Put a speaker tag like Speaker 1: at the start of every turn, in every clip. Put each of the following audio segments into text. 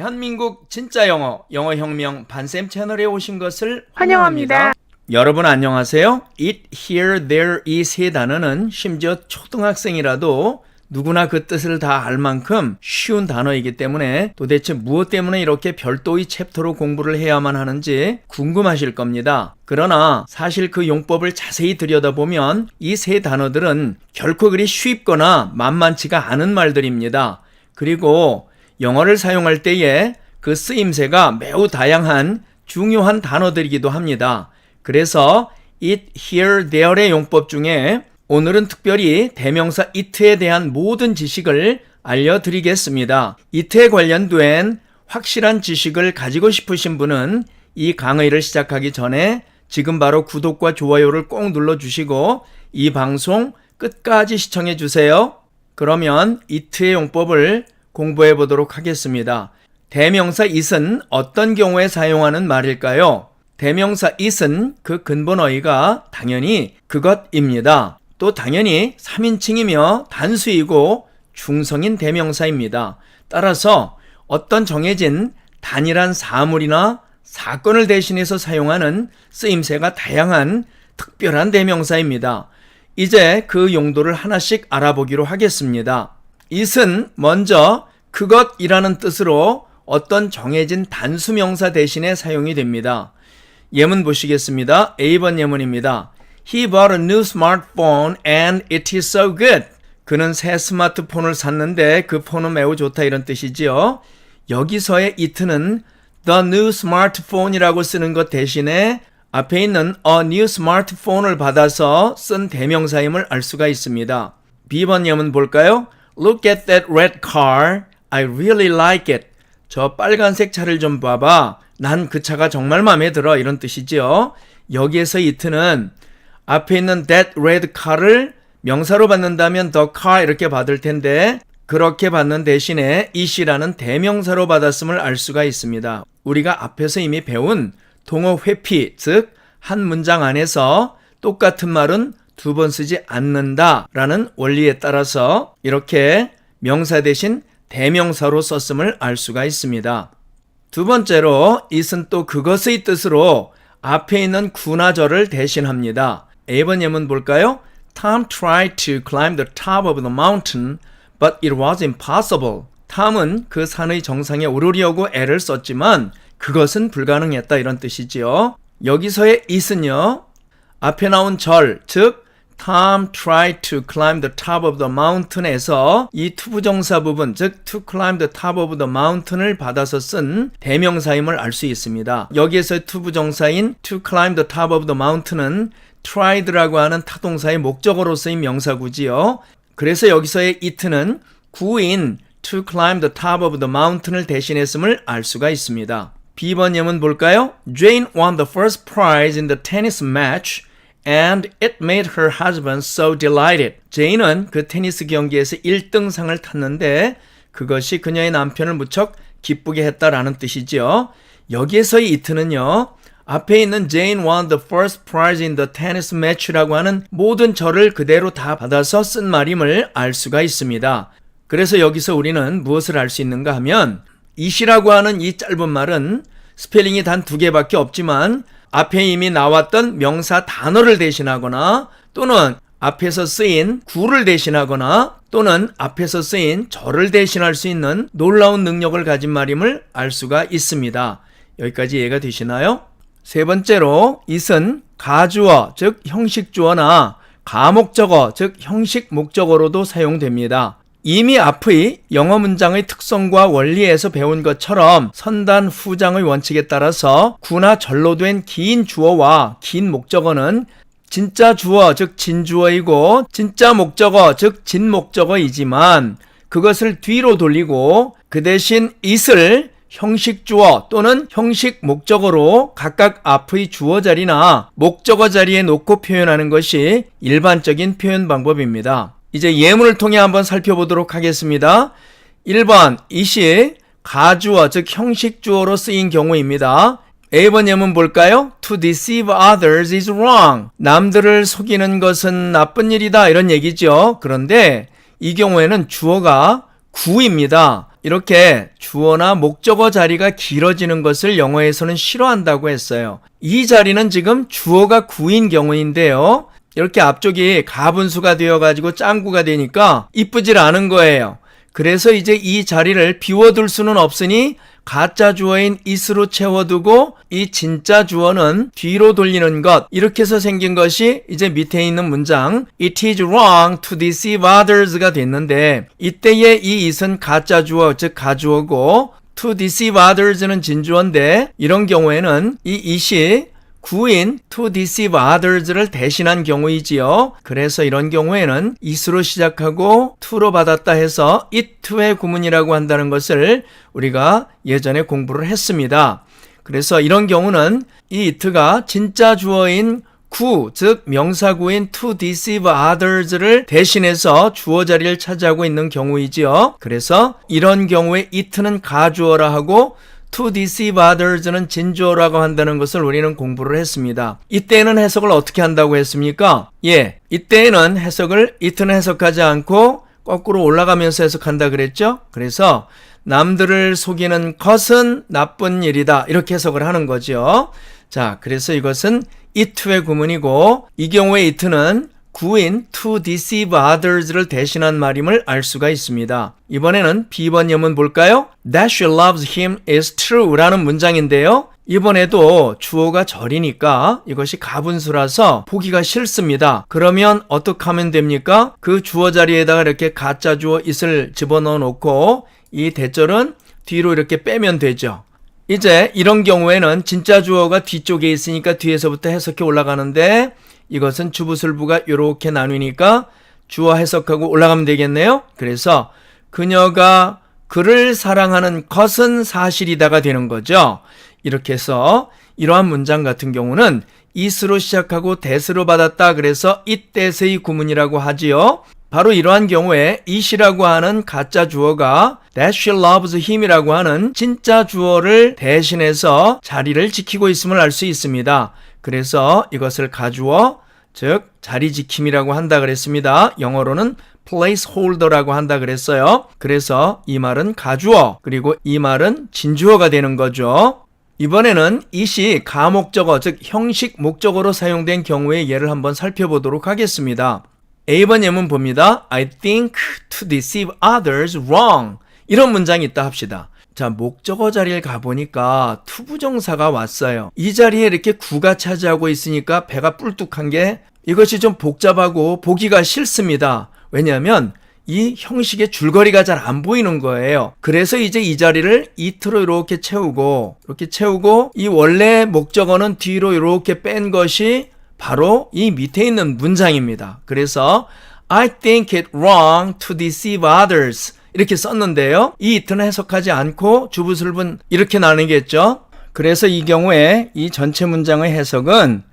Speaker 1: 대한민국 진짜 영어, 영어혁명 반쌤 채널에 오신 것을
Speaker 2: 환영합니다.
Speaker 1: 여러분 안녕하세요. It, here, there, is 의 단어는 심지어 초등학생이라도 누구나 그 뜻을 다 알 만큼 쉬운 단어이기 때문에 도대체 무엇 때문에 이렇게 별도의 챕터로 공부를 해야만 하는지 궁금하실 겁니다. 그러나 사실 그 용법을 자세히 들여다보면 이 세 단어들은 결코 그리 쉽거나 만만치가 않은 말들입니다. 그리고 영어를 사용할 때에 그 쓰임새가 매우 다양한 중요한 단어들이기도 합니다. 그래서 it, here, there의 용법 중에 오늘은 특별히 대명사 it에 대한 모든 지식을 알려드리겠습니다. it에 관련된 확실한 지식을 가지고 싶으신 분은 이 강의를 시작하기 전에 지금 바로 구독과 좋아요를 꼭 눌러주시고 이 방송 끝까지 시청해주세요. 그러면 it의 용법을 공부해 보도록 하겠습니다. 대명사 it은 어떤 경우에 사용하는 말일까요? 대명사 it은 그 근본어휘가 당연히 그것입니다. 또 당연히 3인칭이며 단수이고 중성인 대명사입니다. 따라서 어떤 정해진 단일한 사물이나 사건을 대신해서 사용하는 쓰임새가 다양한 특별한 대명사입니다. 이제 그 용도를 하나씩 알아보기로 하겠습니다. it은 먼저 그것이라는 뜻으로 어떤 정해진 단수명사 대신에 사용이 됩니다. 예문 보시겠습니다. A번 예문입니다. He bought a new smartphone and it is so good. 그는 새 스마트폰을 샀는데 그 폰은 매우 좋다 이런 뜻이지요. 여기서의 it는 the new smartphone이라고 쓰는 것 대신에 앞에 있는 a new smartphone을 받아서 쓴 대명사임을 알 수가 있습니다. B번 예문 볼까요? Look at that red car. I really like it. 저 빨간색 차를 좀 봐봐. 난 그 차가 정말 마음에 들어. 이런 뜻이지요. 여기에서 it는 앞에 있는 that red car를 명사로 받는다면 the car 이렇게 받을 텐데 그렇게 받는 대신에 it이라는 대명사로 받았음을 알 수가 있습니다. 우리가 앞에서 이미 배운 동어 회피, 즉 한 문장 안에서 똑같은 말은 두 번 쓰지 않는다라는 원리에 따라서 이렇게 명사 대신 대명사로 썼음을 알 수가 있습니다. 두 번째로 it은 또 그것의 뜻으로 앞에 있는 구나절을 대신합니다. A번 예문 볼까요? Tom tried to climb the top of the mountain, but it was impossible. 탐은 그 산의 정상에 오르려고 애를 썼지만 그것은 불가능했다 이런 뜻이지요. 여기서의 it은요. 앞에 나온 절, 즉 Tom tried to climb the top of the mountain에서 이 투부정사 부분, 즉 to climb the top of the mountain을 받아서 쓴 대명사임을 알 수 있습니다. 여기에서의 투부정사인 to climb the top of the mountain은 tried라고 하는 타동사의 목적어로 쓰인 명사구지요. 그래서 여기서의 it는 구인 to climb the top of the mountain을 대신했음을 알 수가 있습니다. B번 예문 볼까요? Jane won the first prize in the tennis match and it made her husband so delighted. 제인은 그 테니스 경기에서 1등상을 탔는데 그것이 그녀의 남편을 무척 기쁘게 했다라는 뜻이죠. 여기에서의 it는요. 앞에 있는 Jane won the first prize in the tennis match라고 하는 모든 절을 그대로 다 받아서 쓴 말임을 알 수가 있습니다. 그래서 여기서 우리는 무엇을 알 수 있는가 하면 it이라고 하는 이 짧은 말은 스펠링이 단 2개밖에 없지만 앞에 이미 나왔던 명사 단어를 대신하거나 또는 앞에서 쓰인 구를 대신하거나 또는 앞에서 쓰인 절을 대신할 수 있는 놀라운 능력을 가진 말임을 알 수가 있습니다. 여기까지 이해가 되시나요? 세 번째로 it은 가주어, 즉 형식주어나 가목적어, 즉 형식 목적어로도 사용됩니다. 이미 앞의 영어 문장의 특성과 원리에서 배운 것처럼 선단 후장의 원칙에 따라서 구나 절로 된 긴 주어와 긴 목적어는 진짜 주어, 즉 진주어이고 진짜 목적어, 즉 진목적어이지만 그것을 뒤로 돌리고 그 대신 it을 형식 주어 또는 형식 목적어로 각각 앞의 주어 자리나 목적어 자리에 놓고 표현하는 것이 일반적인 표현 방법입니다. 이제 예문을 통해 한번 살펴보도록 하겠습니다. 1번 it이 가주어 즉 형식 주어로 쓰인 경우입니다. A번 예문 볼까요? To deceive others is wrong. 남들을 속이는 것은 나쁜 일이다 이런 얘기죠. 그런데 이 경우에는 주어가 구입니다. 이렇게 주어나 목적어 자리가 길어지는 것을 영어에서는 싫어한다고 했어요. 이 자리는 지금 주어가 구인 경우인데요. 이렇게 앞쪽이 가분수가 되어가지고 짱구가 되니까 이쁘질 않은 거예요. 그래서 이제 이 자리를 비워둘 수는 없으니 가짜 주어인 is로 채워두고 이 진짜 주어는 뒤로 돌리는 것, 이렇게 해서 생긴 것이 이제 밑에 있는 문장 It is wrong to deceive others가 됐는데, 이때의 이 it은 가짜 주어, 즉 가주어고 to deceive others는 진주어인데, 이런 경우에는 이 it이 구인 to deceive others를 대신한 경우이지요. 그래서 이런 경우에는 it으로 시작하고 to로 받았다 해서 it to의 구문이라고 한다는 것을 우리가 예전에 공부를 했습니다. 그래서 이런 경우는 이 it가 진짜 주어인 구, 즉 명사구인 to deceive others를 대신해서 주어 자리를 차지하고 있는 경우이지요. 그래서 이런 경우에 it는 가주어라 하고 to deceive others는 진주어라고 한다는 것을 우리는 공부를 했습니다. 이때는 해석을 어떻게 한다고 했습니까? 이때는 해석을 it는 해석하지 않고 거꾸로 올라가면서 해석한다 그랬죠? 그래서 남들을 속이는 것은 나쁜 일이다, 이렇게 해석을 하는 거죠. 자, 그래서 이것은 it의 구문이고, 이 경우에 it는 구인 to deceive others를 대신한 말임을 알 수가 있습니다. 이번에는 B번 예문 볼까요? That she loves him is true 라는 문장인데요. 이번에도 주어가 절이니까 이것이 가분수라서 보기가 싫습니다. 그러면 어떻게 하면 됩니까? 그 주어 자리에다가 이렇게 가짜 주어 it을 집어넣어 놓고 이 대절은 뒤로 이렇게 빼면 되죠. 이제 이런 경우에는 진짜 주어가 뒤쪽에 있으니까 뒤에서부터 해석해 올라가는데, 이것은 주부술부가 이렇게 나누니까 주어 해석하고 올라가면 되겠네요. 그래서 그녀가 그를 사랑하는 것은 사실이다가 되는 거죠. 이렇게 해서 이러한 문장 같은 경우는 it으로 시작하고 that으로 받았다, 그래서 it that의 구문이라고 하지요. 바로 이러한 경우에 it이라고 하는 가짜 주어가 that she loves him이라고 하는 진짜 주어를 대신해서 자리를 지키고 있음을 알 수 있습니다. 그래서 이것을 가주어, 즉 자리 지킴이라고 한다 그랬습니다. 영어로는 placeholder라고 한다 그랬어요. 그래서 이 말은 가주어, 그리고 이 말은 진주어가 되는 거죠. 이번에는 it이 가목적어, 즉 형식 목적어로 사용된 경우의 예를 한번 살펴보도록 하겠습니다. A번 예문 봅니다. I think to deceive others wrong. 이런 문장이 있다 합시다. 자, 목적어 자리를 가보니까 투부정사가 왔어요. 이 자리에 이렇게 구가 차지하고 있으니까 배가 뿔뚝한 게 이것이 좀 복잡하고 보기가 싫습니다. 왜냐하면 이 형식의 줄거리가 잘 안 보이는 거예요. 그래서 이제 이 자리를 it로 이렇게 채우고 이 원래 목적어는 뒤로 이렇게 뺀 것이 바로 이 밑에 있는 문장입니다. 그래서 I think it wrong to deceive others 이렇게 썼는데요. 이 it는 해석하지 않고 주부술분 이렇게 나누겠죠. 그래서 이 경우에 이 전체 문장의 해석은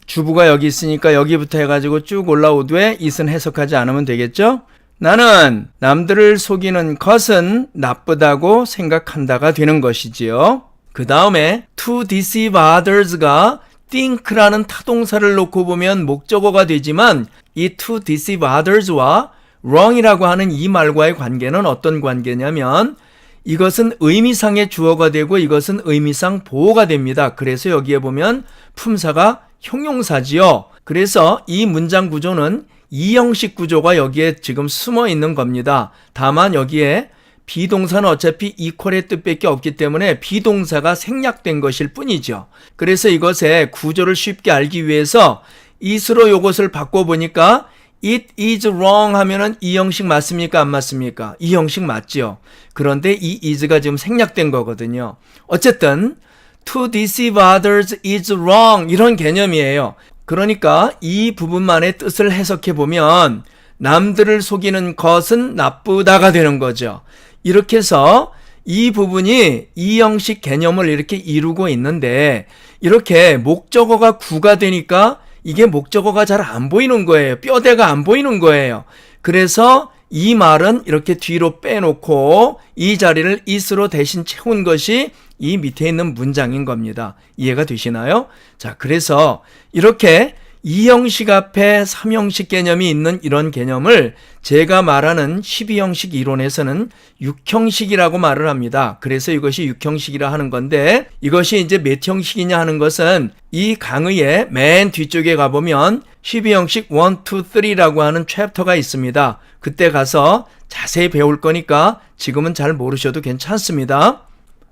Speaker 1: 주부가 여기 있으니까 여기부터 해가지고 쭉 올라오되 it은 해석하지 않으면 되겠죠. 나는 남들을 속이는 것은 나쁘다고 생각한다가 되는 것이지요. 그 다음에 to deceive others가 think라는 타동사를 놓고 보면 목적어가 되지만 이 to deceive others와 wrong이라고 하는 이 말과의 관계는 어떤 관계냐면 이것은 의미상의 주어가 되고 이것은 의미상 보어가 됩니다. 그래서 여기에 보면 품사가 형용사지요. 그래서 이 문장 구조는 이형식 구조가 여기에 지금 숨어 있는 겁니다. 다만 여기에 비동사는 어차피 equal의 뜻밖에 없기 때문에 비동사가 생략된 것일 뿐이죠. 그래서 이것의 구조를 쉽게 알기 위해서 it으로 이것을 바꿔보니까 it is wrong 하면은 이 형식 맞습니까? 안 맞습니까? 이 형식 맞죠. 그런데 이 is가 지금 생략된 거거든요. 어쨌든 to deceive others is wrong 이런 개념이에요. 그러니까 이 부분만의 뜻을 해석해 보면 남들을 속이는 것은 나쁘다가 되는 거죠. 이렇게 해서 이 부분이 이 형식 개념을 이렇게 이루고 있는데 이렇게 목적어가 구가 되니까 이게 목적어가 잘 안 보이는 거예요. 뼈대가 안 보이는 거예요. 그래서 이 말은 이렇게 뒤로 빼놓고 이 자리를 it으로 대신 채운 것이 이 밑에 있는 문장인 겁니다. 이해가 되시나요? 자, 그래서 이렇게 이 형식 앞에 3형식 개념이 있는 이런 개념을 제가 말하는 12형식 이론에서는 6형식이라고 말을 합니다. 그래서 이것이 6형식이라 하는 건데 이것이 이제 몇 형식이냐 하는 것은 이 강의의 맨 뒤쪽에 가보면 12형식 1, 2, 3라고 하는 챕터가 있습니다. 그때 가서 자세히 배울 거니까 지금은 잘 모르셔도 괜찮습니다.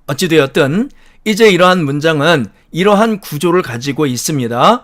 Speaker 1: 어찌되었든 이제 이러한 문장은 이러한 구조를 가지고 있습니다.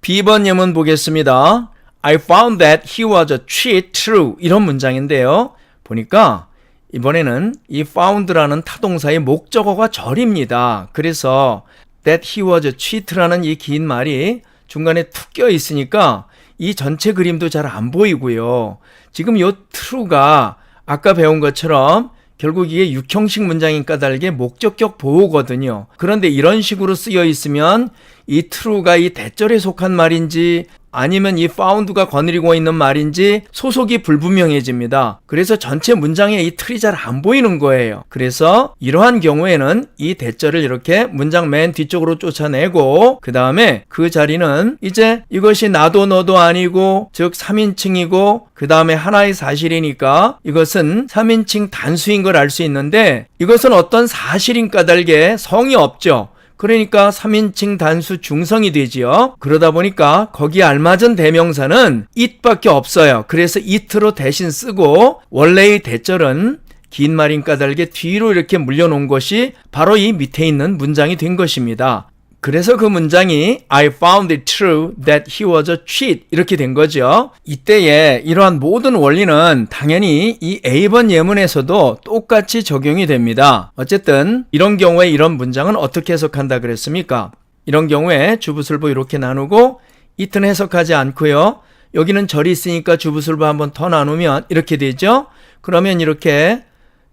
Speaker 1: B번 예문 보겠습니다. I found that he was a cheat true. 이런 문장인데요. 보니까 이번에는 이 found라는 타동사의 목적어가 절입니다. 그래서 that he was a cheat라는 이 긴 말이 중간에 툭 껴 있으니까 이 전체 그림도 잘 안 보이고요. 지금 이 true가 아까 배운 것처럼 결국 이게 6형식 문장인 까닭에 목적격 보호거든요. 그런데 이런 식으로 쓰여 있으면 이 true가 이 대절에 속한 말인지 아니면 이 found가 거느리고 있는 말인지 소속이 불분명해집니다. 그래서 전체 문장에 이 틀이 잘 안 보이는 거예요. 그래서 이러한 경우에는 이 대절을 이렇게 문장 맨 뒤쪽으로 쫓아내고 그 다음에 그 자리는 이제 이것이 나도 너도 아니고 즉 3인칭이고 그 다음에 하나의 사실이니까 이것은 3인칭 단수인 걸 알 수 있는데 이것은 어떤 사실인 까닭에 성이 없죠. 그러니까 3인칭 단수 중성이 되지요. 그러다 보니까 거기에 알맞은 대명사는 it밖에 없어요. 그래서 it로 대신 쓰고 원래의 대절은 긴 말인 까닭에 뒤로 이렇게 물려놓은 것이 바로 이 밑에 있는 문장이 된 것입니다. 그래서 그 문장이 I found it true that he was a cheat 이렇게 된 거죠. 이때에 이러한 모든 원리는 당연히 이 A번 예문에서도 똑같이 적용이 됩니다. 어쨌든 이런 경우에 이런 문장은 어떻게 해석한다 그랬습니까? 이런 경우에 주부술부 이렇게 나누고 it는 해석하지 않고요. 여기는 절이 있으니까 주부술부 한번 더 나누면 이렇게 되죠. 그러면 이렇게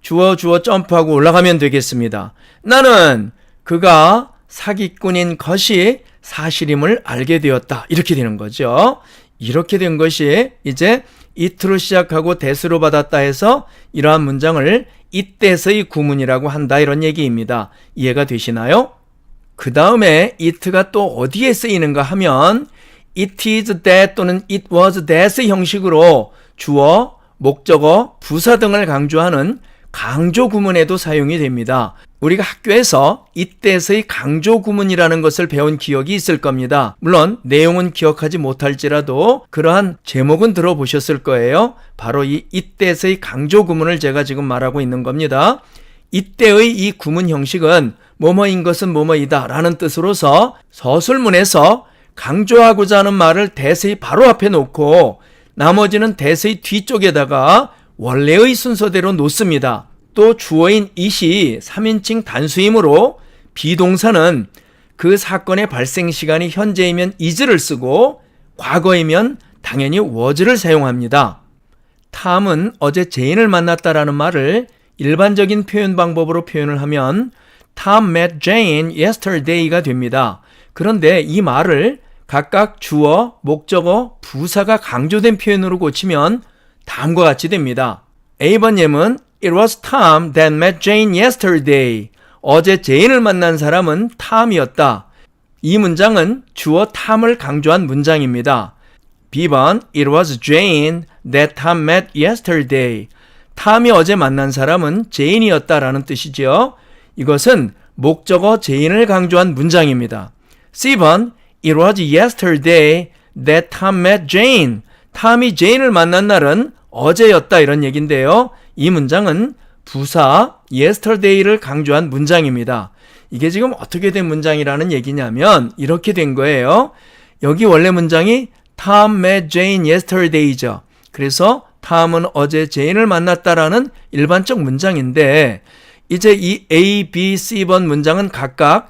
Speaker 1: 주어 점프하고 올라가면 되겠습니다. 나는 그가 사기꾼인 것이 사실임을 알게 되었다. 이렇게 되는 거죠. 이렇게 된 것이 이제 it로 시작하고 that으로 받았다 해서 이러한 문장을 it에서의 구문이라고 한다. 이런 얘기입니다. 이해가 되시나요? 그 다음에 it가 또 어디에 쓰이는가 하면 it is that 또는 it was that 형식으로 주어, 목적어, 부사 등을 강조하는 강조 구문에도 사용이 됩니다. 우리가 학교에서 이때서의 강조 구문이라는 것을 배운 기억이 있을 겁니다. 물론 내용은 기억하지 못할지라도 그러한 제목은 들어보셨을 거예요. 바로 이 이때서의 강조 구문을 제가 지금 말하고 있는 겁니다. 이때의 이 구문 형식은 뭐뭐인 것은 뭐뭐이다 라는 뜻으로서 서술문에서 강조하고자 하는 말을 대세의 바로 앞에 놓고 나머지는 대세의 뒤쪽에다가 원래의 순서대로 놓습니다. 또 주어인 it이 3인칭 단수이므로 비동사는 그 사건의 발생 시간이 현재이면 is를 쓰고 과거이면 당연히 was를 사용합니다. 탐은 어제 제인을 만났다라는 말을 일반적인 표현 방법으로 표현을 하면 Tom met Jane yesterday가 됩니다. 그런데 이 말을 각각 주어, 목적어, 부사가 강조된 표현으로 고치면 다음과 같이 됩니다. A번 예문 It was Tom that met Jane yesterday. 어제 제인을 만난 사람은 탐이었다. 이 문장은 주어 탐을 강조한 문장입니다. B번 It was Jane that Tom met yesterday. 탐이 어제 만난 사람은 제인이었다라는 뜻이죠. 이것은 목적어 제인을 강조한 문장입니다. C번 It was yesterday that Tom met Jane. 탐이 제인을 만난 날은 어제였다 이런 얘기인데요. 이 문장은 부사 yesterday를 강조한 문장입니다. 이게 지금 어떻게 된 문장이라는 얘기냐면 이렇게 된 거예요. 여기 원래 문장이 Tom met Jane yesterday죠. 그래서 Tom은 어제 제인을 만났다라는 일반적 문장인데 이제 이 A, B, C번 문장은 각각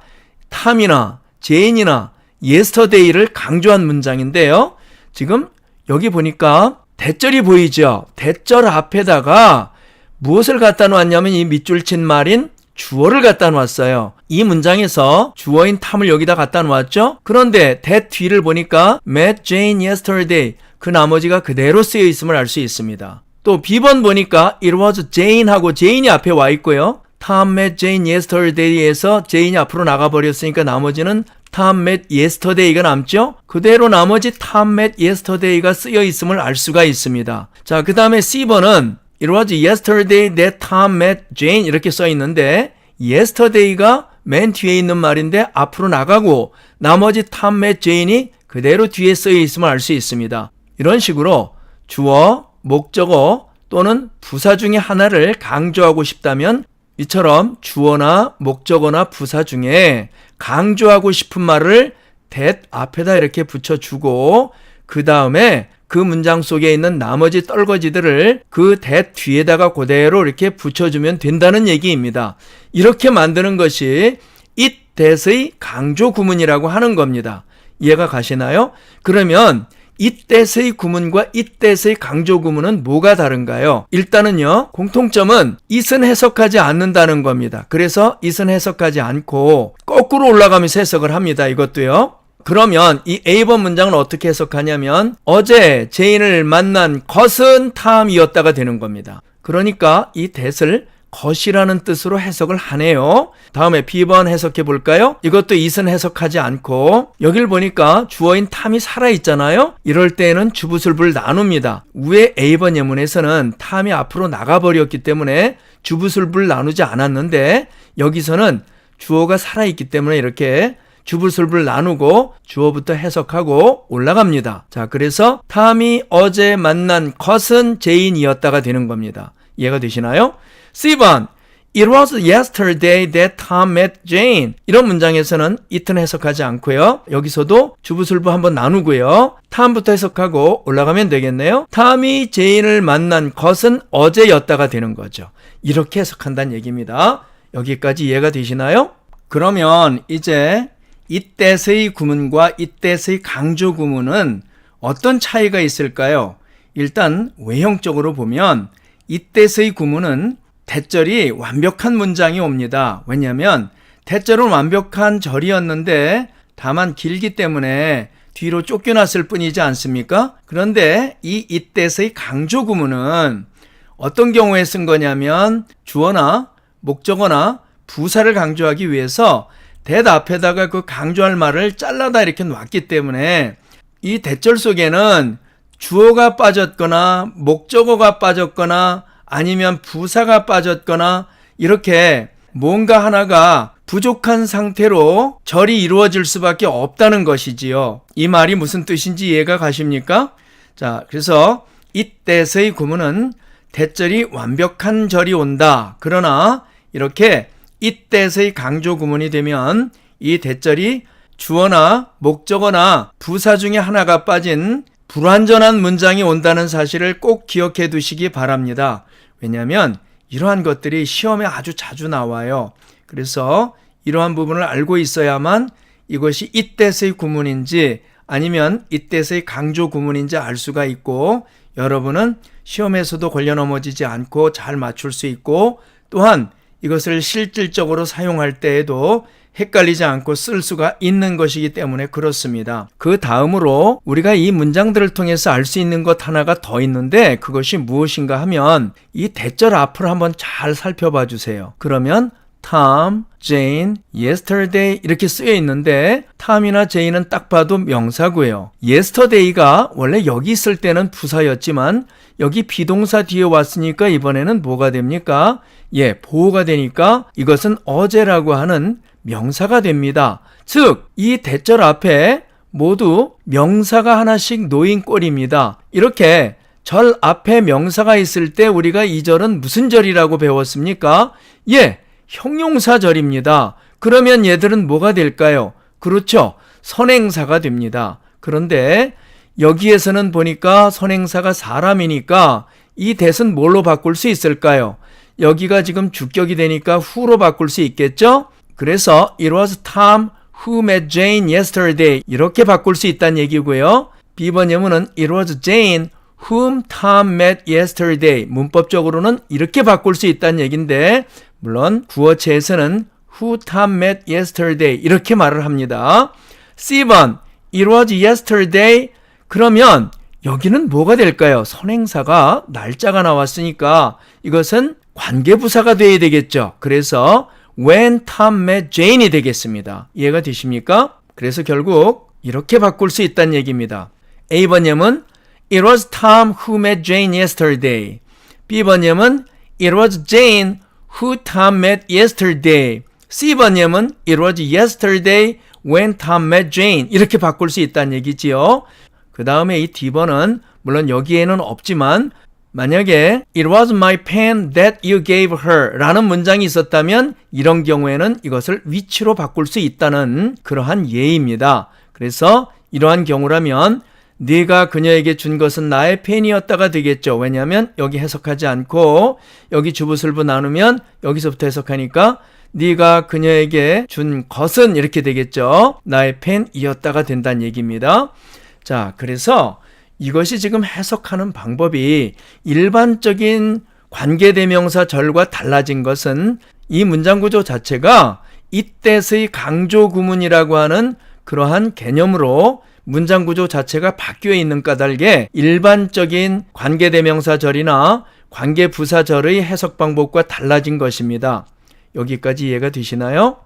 Speaker 1: Tom이나 제인이나 yesterday를 강조한 문장인데요. 지금 여기 보니까 대절이 보이죠? 대절 앞에다가 무엇을 갖다 놓았냐면 이 밑줄 친 말인 주어를 갖다 놓았어요. 이 문장에서 주어인 탐을 여기다 갖다 놓았죠? 그런데 that 뒤를 보니까 met Jane yesterday 그 나머지가 그대로 쓰여 있음을 알 수 있습니다. 또 B번 보니까 it was Jane 하고 Jane이 앞에 와 있고요. Tom met Jane yesterday에서 Jane이 앞으로 나가버렸으니까 나머지는 Tom met yesterday가 남죠? 그대로 나머지 Tom met yesterday가 쓰여 있음을 알 수가 있습니다. 자, 그 다음에 C번은 It was yesterday that Tom met Jane 이렇게 써 있는데 yesterday가 맨 뒤에 있는 말인데 앞으로 나가고 나머지 Tom met Jane이 그대로 뒤에 쓰여 있음을 알 수 있습니다. 이런 식으로 주어, 목적어 또는 부사 중에 하나를 강조하고 싶다면 이처럼 주어나 목적어나 부사 중에 강조하고 싶은 말을 that 앞에다 이렇게 붙여주고 그 다음에 그 문장 속에 있는 나머지 떨거지들을 그 that 뒤에다가 그대로 이렇게 붙여주면 된다는 얘기입니다. 이렇게 만드는 것이 it that의 강조 구문이라고 하는 겁니다. 이해가 가시나요? 그러면 it that의 구문과 it that의 강조 구문은 뭐가 다른가요? 일단은요, 공통점은 it은 해석하지 않는다는 겁니다. 그래서 it은 해석하지 않고 거꾸로 올라가면서 해석을 합니다. 이것도요. 그러면 이 A번 문장은 어떻게 해석하냐면 어제 제인을 만난 것은 탐이었다가 되는 겁니다. 그러니까 이 that을 것이라는 뜻으로 해석을 하네요. 다음에 B번 해석해 볼까요? 이것도 it은 해석하지 않고 여길 보니까 주어인 탐이 살아있잖아요. 이럴 때에는 주부술부를 나눕니다. 위에 A번 예문에서는 탐이 앞으로 나가버렸기 때문에 주부술부를 나누지 않았는데 여기서는 주어가 살아있기 때문에 이렇게 주부술부를 나누고 주어부터 해석하고 올라갑니다. 자, 그래서 탐이 어제 만난 것은 제인이었다가 되는 겁니다. 이해가 되시나요? C번 It was yesterday that Tom met Jane. 이런 문장에서는 it는 해석하지 않고요. 여기서도 주부술부 한번 나누고요. 탐부터 해석하고 올라가면 되겠네요. 탐이 제인을 만난 것은 어제였다가 되는 거죠. 이렇게 해석한다는 얘기입니다. 여기까지 이해가 되시나요? 그러면 이제 it that의 구문과 it that의 강조 구문은 어떤 차이가 있을까요? 일단 외형적으로 보면 it that의 구문은 대절이 완벽한 문장이 옵니다. 왜냐하면 대절은 완벽한 절이었는데 다만 길기 때문에 뒤로 쫓겨났을 뿐이지 않습니까? 그런데 이 it that의 강조 구문은 어떤 경우에 쓴 거냐면 주어나 목적어나 부사를 강조하기 위해서 that 앞에다가 그 강조할 말을 잘라다 이렇게 놨기 때문에 이 대절 속에는 주어가 빠졌거나 목적어가 빠졌거나 아니면 부사가 빠졌거나 이렇게 뭔가 하나가 부족한 상태로 절이 이루어질 수밖에 없다는 것이지요. 이 말이 무슨 뜻인지 이해가 가십니까? 자, 그래서 it that의 구문은 대절이 완벽한 절이 온다. 그러나 이렇게 it that의 강조 구문이 되면 이 대절이 주어나 목적어나 부사 중에 하나가 빠진 불완전한 문장이 온다는 사실을 꼭 기억해 두시기 바랍니다. 왜냐하면 이러한 것들이 시험에 아주 자주 나와요. 그래서 이러한 부분을 알고 있어야만 이것이 it that의 구문인지 아니면 it that의 강조 구문인지 알 수가 있고 여러분은 시험에서도 걸려 넘어지지 않고 잘 맞출 수 있고 또한 이것을 실질적으로 사용할 때에도 헷갈리지 않고 쓸 수가 있는 것이기 때문에 그렇습니다. 그 다음으로 우리가 이 문장들을 통해서 알 수 있는 것 하나가 더 있는데 그것이 무엇인가 하면 이 대절 앞을 한번 잘 살펴봐 주세요. 그러면 Tom, Jane, yesterday 이렇게 쓰여 있는데 Tom이나 Jane은 딱 봐도 명사고요. yesterday가 원래 여기 있을 때는 부사였지만 여기 비동사 뒤에 왔으니까 이번에는 뭐가 됩니까? 보호가 되니까 이것은 어제라고 하는 명사가 됩니다. 즉, 이 대절 앞에 모두 명사가 하나씩 놓인 꼴입니다. 이렇게 절 앞에 명사가 있을 때 우리가 이 절은 무슨 절이라고 배웠습니까? 형용사절입니다. 그러면 얘들은 뭐가 될까요? 그렇죠. 선행사가 됩니다. 그런데 여기에서는 보니까 선행사가 사람이니까 이 that은 뭘로 바꿀 수 있을까요? 여기가 지금 주격이 되니까 who로 바꿀 수 있겠죠? 그래서 it was Tom who met Jane yesterday 이렇게 바꿀 수 있다는 얘기고요. B번 예문은 it was Jane whom Tom met yesterday 문법적으로는 이렇게 바꿀 수 있다는 얘기인데 물론 구어체에서는 who Tom met yesterday 이렇게 말을 합니다. C번 it was yesterday 그러면 여기는 뭐가 될까요? 선행사가 날짜가 나왔으니까 이것은 관계부사가 되어야 되겠죠. 그래서 when Tom met Jane이 되겠습니다. 이해가 되십니까? 그래서 결국 이렇게 바꿀 수 있다는 얘기입니다. A번님은 It was Tom who met Jane yesterday. B번님은 It was Jane who Tom met yesterday. C번님은 It was yesterday when Tom met Jane. 이렇게 바꿀 수 있다는 얘기지요. 그 다음에 이 D번은 물론 여기에는 없지만 만약에 It was my pen that you gave her 라는 문장이 있었다면 이런 경우에는 이것을 which로 바꿀 수 있다는 그러한 예입니다. 그래서 이러한 경우라면 네가 그녀에게 준 것은 나의 펜이었다가 되겠죠. 왜냐하면 여기 해석하지 않고 여기 주부술부 나누면 여기서부터 해석하니까 네가 그녀에게 준 것은 이렇게 되겠죠. 나의 펜이었다가 된다는 얘기입니다. 자, 그래서 이것이 지금 해석하는 방법이 일반적인 관계대명사 절과 달라진 것은 이 문장구조 자체가 이때의 강조구문이라고 하는 그러한 개념으로 문장구조 자체가 바뀌어 있는 까닭에 일반적인 관계대명사절이나 관계부사절의 해석 방법과 달라진 것입니다. 여기까지 이해가 되시나요?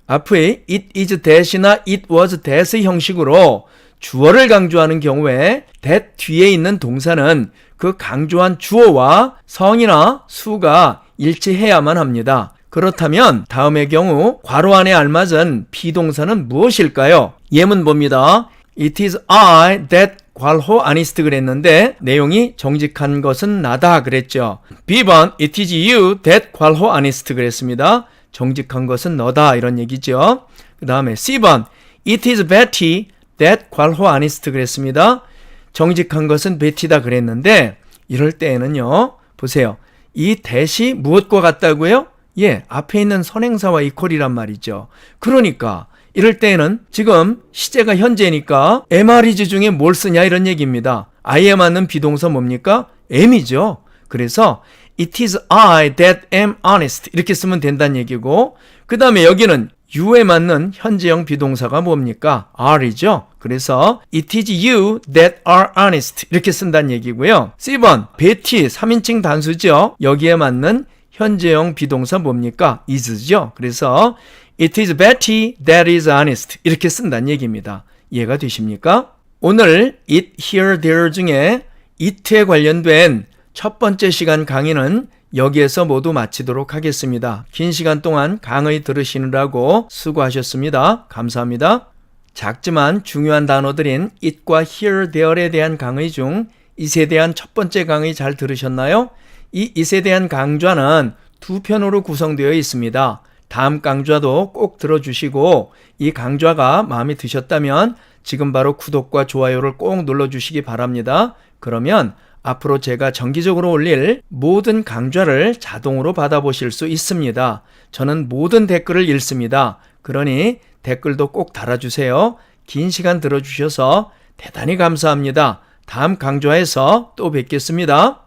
Speaker 1: 앞의 it is that이나 it was that의 형식으로 주어를 강조하는 경우에 that 뒤에 있는 동사는 그 강조한 주어와 성이나 수가 일치해야만 합니다. 그렇다면 다음의 경우 괄호 안에 알맞은 비동사는 무엇일까요? 예문 봅니다. It is I that 괄호 아니스트 그랬는데 내용이 정직한 것은 나다 그랬죠. B번 It is you that 괄호 아니스트 그랬습니다. 정직한 것은 너다 이런 얘기죠. 그 다음에 C번 It is Betty that 괄호 아니스트 그랬습니다. 정직한 것은 베티다 그랬는데 이럴 때에는요. 보세요. 이 that이 무엇과 같다고요? 예, 앞에 있는 선행사와 이퀄이란 말이죠. 그러니까 이럴 때에는 지금 시제가 현재니까 am/is 중에 뭘 쓰냐 이런 얘기입니다. I에 맞는 비동사 뭡니까? am이죠. 그래서 It is I that am honest 이렇게 쓰면 된다는 얘기고 그 다음에 여기는 you에 맞는 현재형 비동사가 뭡니까? are이죠. 그래서 It is you that are honest 이렇게 쓴다는 얘기고요. C번 Betty 3인칭 단수죠. 여기에 맞는 현재형 비동사 뭡니까? is죠. 그래서 It is Betty that is honest 이렇게 쓴다는 얘기입니다. 이해가 되십니까? 오늘 it, here, there 중에 it에 관련된 첫 번째 시간 강의는 여기에서 모두 마치도록 하겠습니다. 긴 시간 동안 강의 들으시느라고 수고하셨습니다. 감사합니다. 작지만 중요한 단어들인 it과 here, there에 대한 강의 중 it에 대한 첫 번째 강의 잘 들으셨나요? 이 it에 대한 강좌는 두 편으로 구성되어 있습니다. 다음 강좌도 꼭 들어주시고 이 강좌가 마음에 드셨다면 지금 바로 구독과 좋아요를 꼭 눌러주시기 바랍니다. 그러면 앞으로 제가 정기적으로 올릴 모든 강좌를 자동으로 받아보실 수 있습니다. 저는 모든 댓글을 읽습니다. 그러니 댓글도 꼭 달아주세요. 긴 시간 들어주셔서 대단히 감사합니다. 다음 강좌에서 또 뵙겠습니다.